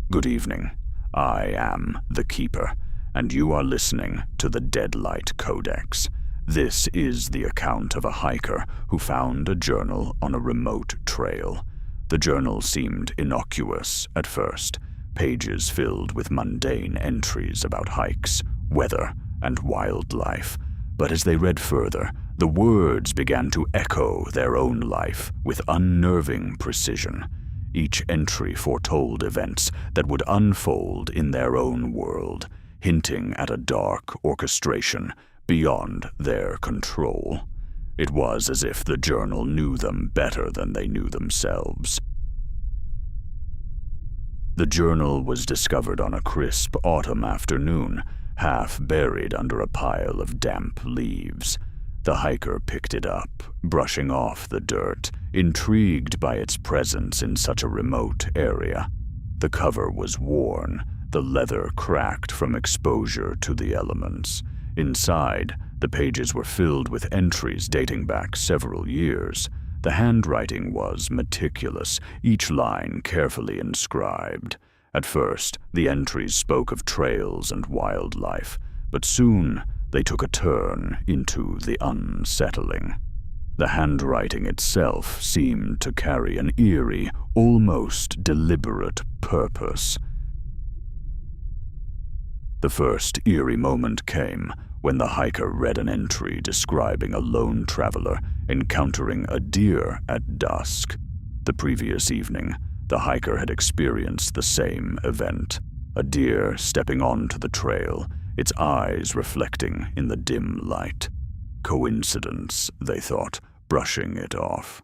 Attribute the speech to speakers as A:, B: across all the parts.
A: Good evening. I am the Keeper, and you are listening to the Deadlight Codex. This is the account of a hiker who found a journal on a remote trail. The journal seemed innocuous at first, pages filled with mundane entries about hikes, weather, and wildlife. But as they read further, the words began to echo their own life with unnerving precision. Each entry foretold events that would unfold in their own world, hinting at a dark orchestration beyond their control. It was as if the journal knew them better than they knew themselves. The journal was discovered on a crisp autumn afternoon, half buried under a pile of damp leaves. The hiker picked it up, brushing off the dirt, intrigued by its presence in such a remote area. The cover was worn, the leather cracked from exposure to the elements. Inside, the pages were filled with entries dating back several years. The handwriting was meticulous, each line carefully inscribed. At first, the entries spoke of trails and wildlife, but soon they took a turn into the unsettling. The handwriting itself seemed to carry an eerie, almost deliberate purpose. The first eerie moment came when the hiker read an entry describing a lone traveler encountering a deer at dusk. The previous evening, the hiker had experienced the same event. A deer stepping onto the trail, its eyes reflecting in the dim light. Coincidence, they thought, brushing it off.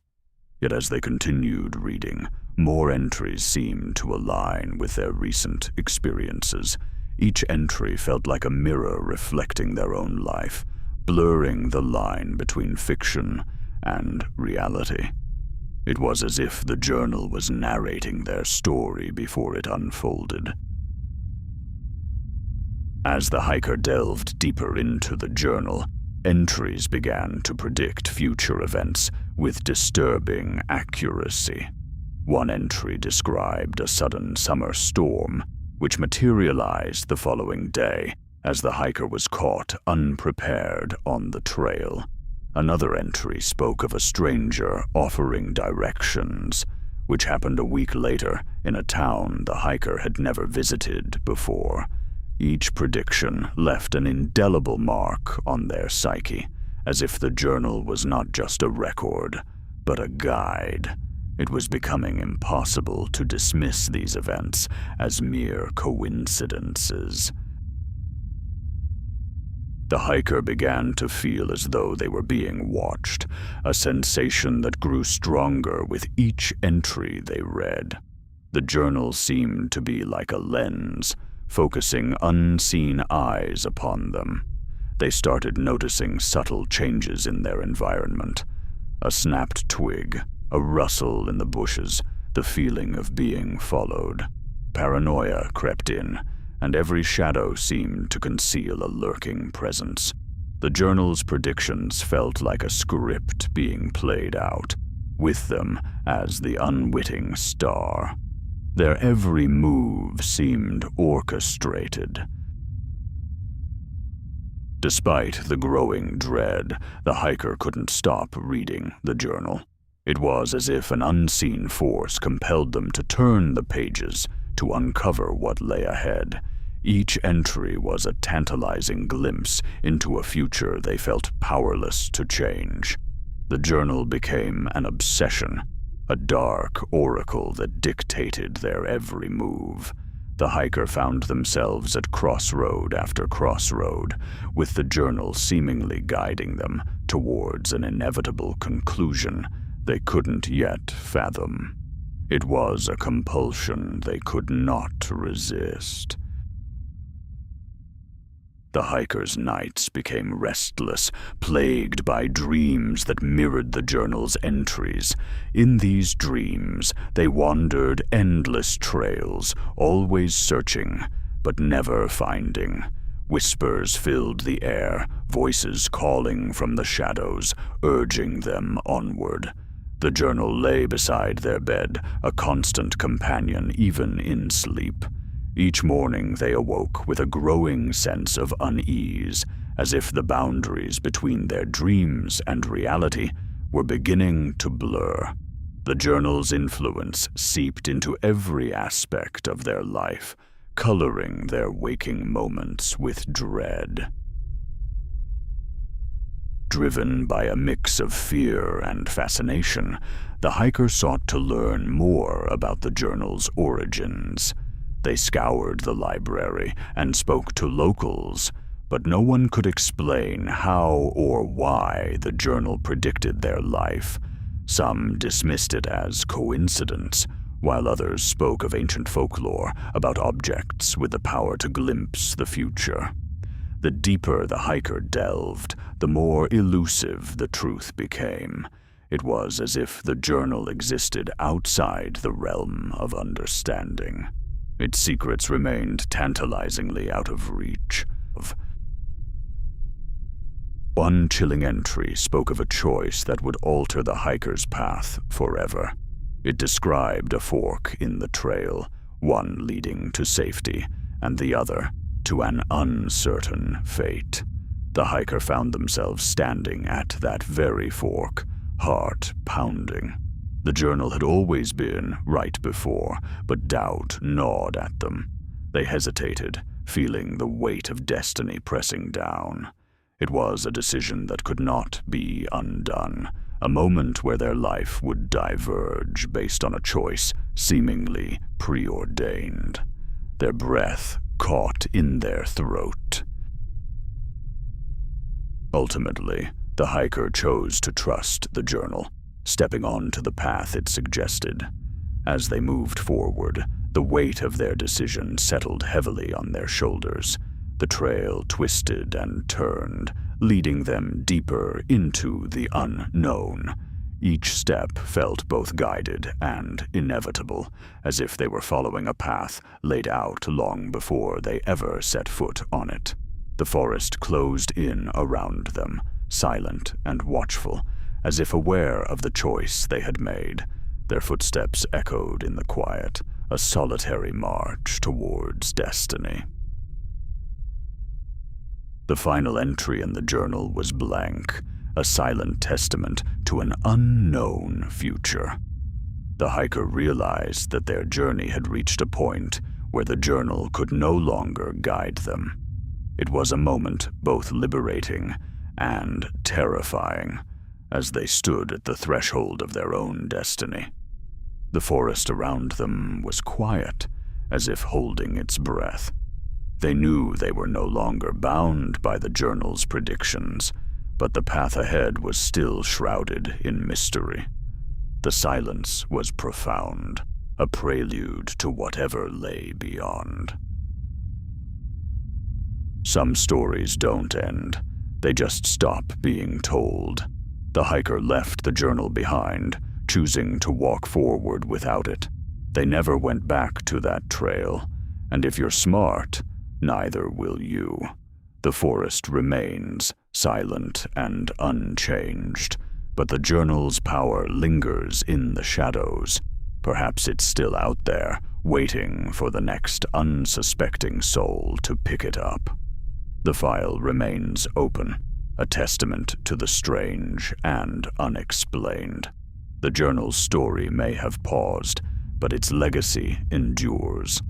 A: Yet as they continued reading, more entries seemed to align with their recent experiences. Each entry felt like a mirror reflecting their own life, blurring the line between fiction and reality. It was as if the journal was narrating their story before it unfolded. As the hiker delved deeper into the journal, entries began to predict future events with disturbing accuracy. One entry described a sudden summer storm, which materialized the following day as the hiker was caught unprepared on the trail. Another entry spoke of a stranger offering directions, which happened a week later in a town the hiker had never visited before. Each prediction left an indelible mark on their psyche, as if the journal was not just a record, but a guide. It was becoming impossible to dismiss these events as mere coincidences. The hiker began to feel as though they were being watched, a sensation that grew stronger with each entry they read. The journal seemed to be like a lens, focusing unseen eyes upon them. They started noticing subtle changes in their environment. A snapped twig, a rustle in the bushes, the feeling of being followed. Paranoia crept in, and every shadow seemed to conceal a lurking presence. The journal's predictions felt like a script being played out, with them as the unwitting star. Their every move seemed orchestrated. Despite the growing dread, the hiker couldn't stop reading the journal. It was as if an unseen force compelled them to turn the pages to uncover what lay ahead. Each entry was a tantalizing glimpse into a future they felt powerless to change. The journal became an obsession, a dark oracle that dictated their every move. The hiker found themselves at crossroad after crossroad, with the journal seemingly guiding them towards an inevitable conclusion they couldn't yet fathom. It was a compulsion they could not resist. The hiker's nights became restless, plagued by dreams that mirrored the journal's entries. In these dreams, they wandered endless trails, always searching, but never finding. Whispers filled the air, voices calling from the shadows, urging them onward. The journal lay beside their bed, a constant companion even in sleep. Each morning they awoke with a growing sense of unease, as if the boundaries between their dreams and reality were beginning to blur. The journal's influence seeped into every aspect of their life, coloring their waking moments with dread. Driven by a mix of fear and fascination, the hiker sought to learn more about the journal's origins. They scoured the library and spoke to locals, but no one could explain how or why the journal predicted their life. Some dismissed it as coincidence, while others spoke of ancient folklore about objects with the power to glimpse the future. The deeper the hiker delved, the more elusive the truth became. It was as if the journal existed outside the realm of understanding. Its secrets remained tantalizingly out of reach. One chilling entry spoke of a choice that would alter the hiker's path forever. It described a fork in the trail, one leading to safety, and the other to an uncertain fate. The hiker found themselves standing at that very fork, heart pounding. The journal had always been right before, but doubt gnawed at them. They hesitated, feeling the weight of destiny pressing down. It was a decision that could not be undone, a moment where their life would diverge based on a choice seemingly preordained. Their breath caught in their throat. Ultimately, the hiker chose to trust the journal, stepping onto the path it suggested. As they moved forward, the weight of their decision settled heavily on their shoulders. The trail twisted and turned, leading them deeper into the unknown. Each step felt both guided and inevitable, as if they were following a path laid out long before they ever set foot on it. The forest closed in around them, silent and watchful, as if aware of the choice they had made. Their footsteps echoed in the quiet, a solitary march towards destiny. The final entry in the journal was blank, a silent testament to an unknown future. The hiker realized that their journey had reached a point where the journal could no longer guide them. It was a moment both liberating and terrifying, as they stood at the threshold of their own destiny. The forest around them was quiet, as if holding its breath. They knew they were no longer bound by the journal's predictions, but the path ahead was still shrouded in mystery. The silence was profound, a prelude to whatever lay beyond. Some stories don't end, they just stop being told. The hiker left the journal behind, choosing to walk forward without it. They never went back to that trail, and if you're smart, neither will you. The forest remains, silent and unchanged, but the journal's power lingers in the shadows. Perhaps it's still out there, waiting for the next unsuspecting soul to pick it up. The file remains open, a testament to the strange and unexplained. The journal's story may have paused, but its legacy endures.